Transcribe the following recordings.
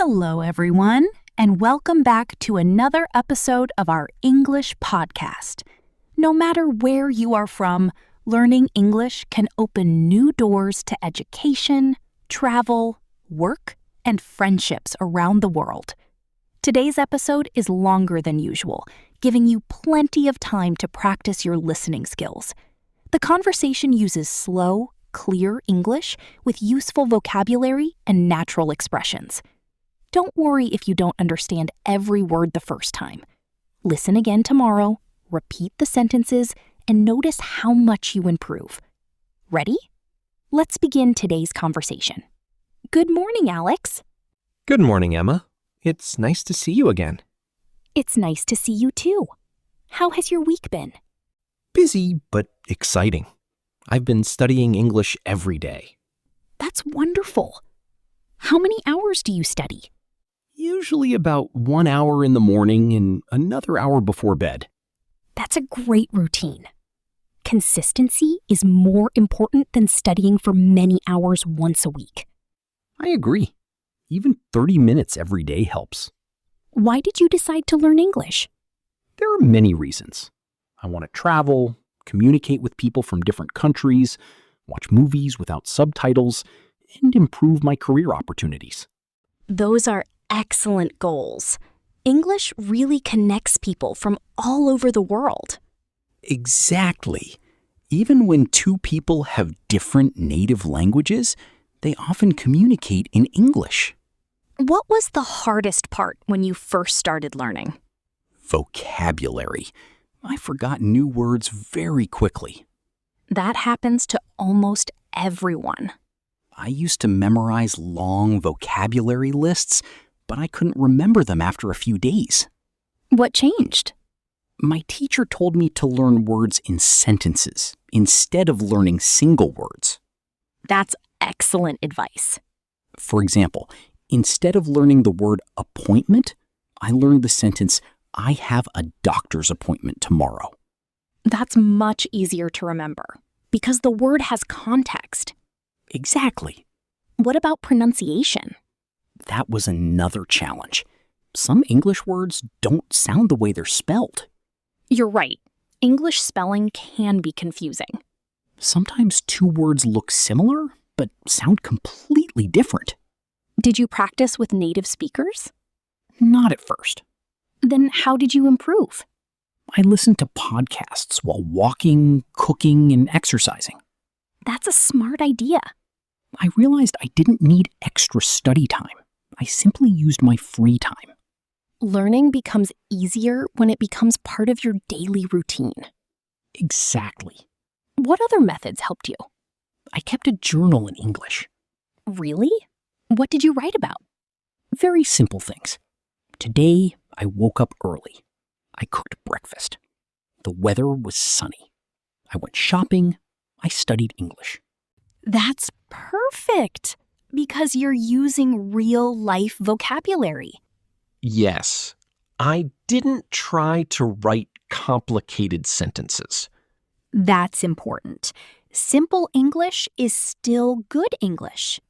Hello, everyone, and welcome back to another episode of our English podcast. No matter where you are from, learning English can open new doors to education, travel, work, and friendships around the world. Today's episode is longer than usual, giving you plenty of time to practice your listening skills. The conversation uses slow, clear English with useful vocabulary and natural expressions. Don't worry if you don't understand every word the first time. Listen again tomorrow, repeat the sentences, and notice how much you improve. Ready? Let's begin today's conversation. Good morning, Alex. Good morning, Emma. It's nice to see you again. It's nice to see you too. How has your week been? Busy, but exciting. I've been studying English every day. That's wonderful. How many hours do you study? Usually about 1 hour in the morning and another hour before bed. That's a great routine. Consistency is more important than studying for many hours once a week. I agree. Even 30 minutes every day helps. Why did you decide to learn English? There are many reasons. I want to travel, communicate with people from different countries, watch movies without subtitles, and improve my career opportunities. Those are excellent goals. English really connects people from all over the world. Exactly. Even when two people have different native languages, they often communicate in English. What was the hardest part when you first started learning? Vocabulary. I forgot new words very quickly. That happens to almost everyone. I used to memorize long vocabulary lists, but I couldn't remember them after a few days. What changed? My teacher told me to learn words in sentences instead of learning single words. That's excellent advice. For example, instead of learning the word appointment, I learned the sentence, I have a doctor's appointment tomorrow. That's much easier to remember because the word has context. Exactly. What about pronunciation? That was another challenge. Some English words don't sound the way they're spelled. You're right. English spelling can be confusing. Sometimes two words look similar, but sound completely different. Did you practice with native speakers? Not at first. Then how did you improve? I listened to podcasts while walking, cooking, and exercising. That's a smart idea. I realized I didn't need extra study time. I simply used my free time. Learning becomes easier when it becomes part of your daily routine. Exactly. What other methods helped you? I kept a journal in English. Really? What did you write about? Very simple things. Today, I woke up early. I cooked breakfast. The weather was sunny. I went shopping. I studied English. That's perfect, because you're using real-life vocabulary. Yes, I didn't try to write complicated sentences. That's important. Simple English is still good English.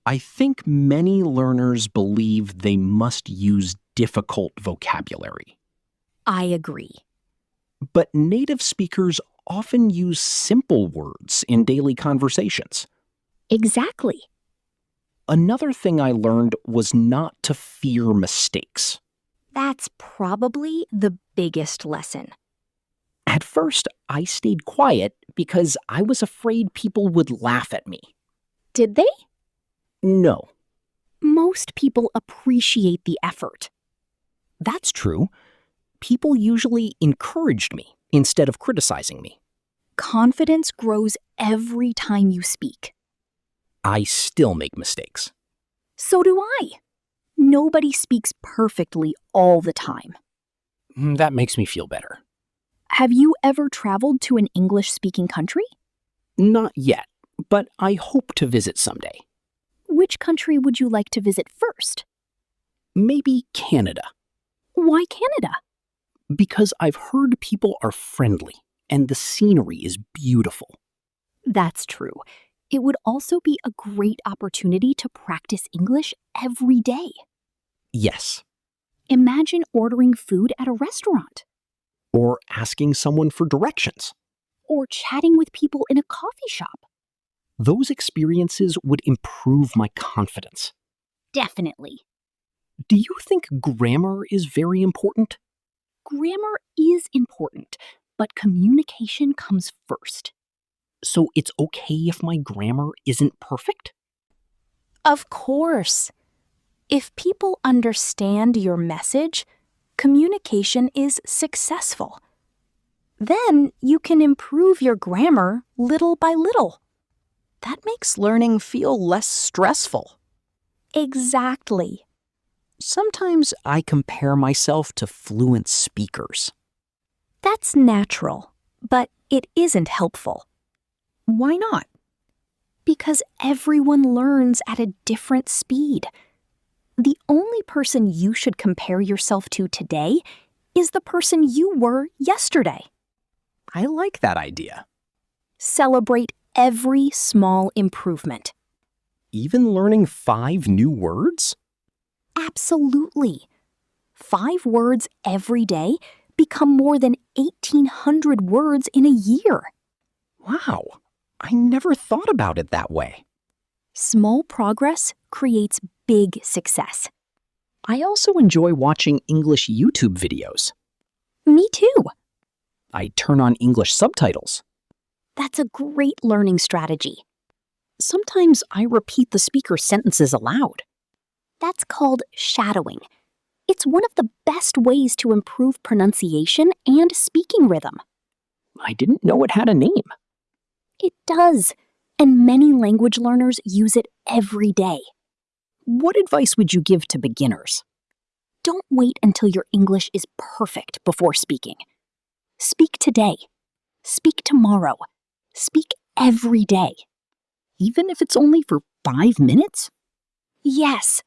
I think many learners believe they must use difficult vocabulary. I agree. But native speakers often use simple words in daily conversations. Exactly. Another thing I learned was not to fear mistakes. That's probably the biggest lesson. At first, I stayed quiet because I was afraid people would laugh at me. Did they? No. Most people appreciate the effort. That's true. People usually encouraged me instead of criticizing me. Confidence grows every time you speak. I still make mistakes. So do I. Nobody speaks perfectly all the time. That makes me feel better. Have you ever traveled to an English-speaking country? Not yet, but I hope to visit someday. Which country would you like to visit first? Maybe Canada. Why Canada? Because I've heard people are friendly and the scenery is beautiful. That's true. It would also be a great opportunity to practice English every day. Yes. Imagine ordering food at a restaurant, Or asking someone for directions. or chatting with people in a coffee shop. Those experiences would improve my confidence. Definitely. Do you think grammar is very important? Grammar is important, but communication comes first. So it's okay if my grammar isn't perfect? Of course. If people understand your message, communication is successful. Then you can improve your grammar little by little. That makes learning feel less stressful. Exactly. Sometimes I compare myself to fluent speakers. That's natural, but it isn't helpful. Why not? Because everyone learns at a different speed. The only person you should compare yourself to today is the person you were yesterday. I like that idea. Celebrate every small improvement. Even learning 5 new words? Absolutely. 5 words every day become more than 1,800 words in a year. Wow, I never thought about it that way. Small progress creates big success. I also enjoy watching English YouTube videos. Me too. I turn on English subtitles. That's a great learning strategy. Sometimes I repeat the speaker's sentences aloud. That's called shadowing. It's one of the best ways to improve pronunciation and speaking rhythm. I didn't know it had a name. It does, and many language learners use it every day. What advice would you give to beginners? Don't wait until your English is perfect before speaking. Speak today. Speak tomorrow. Speak every day. Even if it's only for 5 minutes? Yes,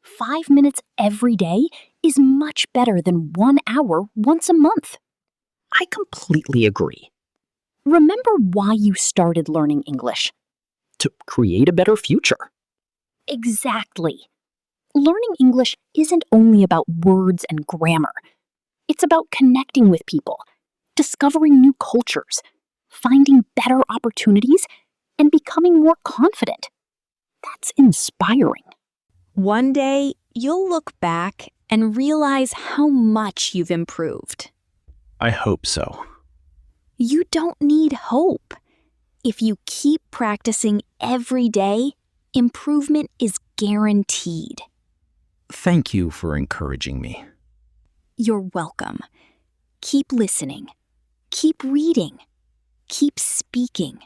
5 minutes every day is much better than 1 hour once a month. I completely agree. Remember why you started learning English. To create a better future. Exactly. Learning English isn't only about words and grammar. It's about connecting with people, discovering new cultures, finding better opportunities, and becoming more confident. That's inspiring. One day, you'll look back and realize how much you've improved. I hope so. You don't need hope. If you keep practicing every day, improvement is guaranteed. Thank you for encouraging me. You're welcome. Keep listening. Keep reading. Keep speaking.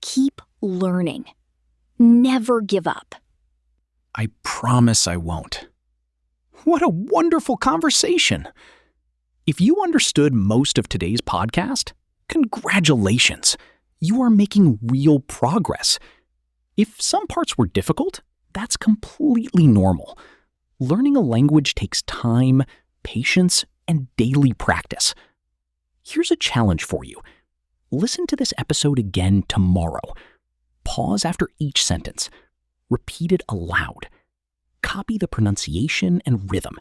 Keep learning. Never give up. I promise I won't. What a wonderful conversation. If you understood most of today's podcast, congratulations. You are making real progress. If some parts were difficult, that's completely normal. Learning a language takes time, patience, and daily practice. Here's a challenge for you. Listen to this episode again tomorrow. Pause after each sentence. Repeat it aloud. Copy the pronunciation and rhythm.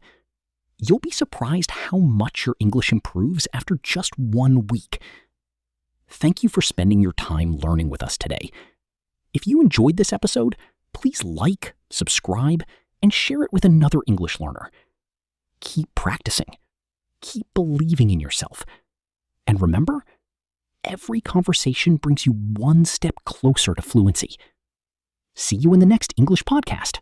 You'll be surprised how much your English improves after just 1 week. Thank you for spending your time learning with us today. If you enjoyed this episode, please like, subscribe, and share it with another English learner. Keep practicing. Keep believing in yourself. And remember, every conversation brings you one step closer to fluency. See you in the next English podcast.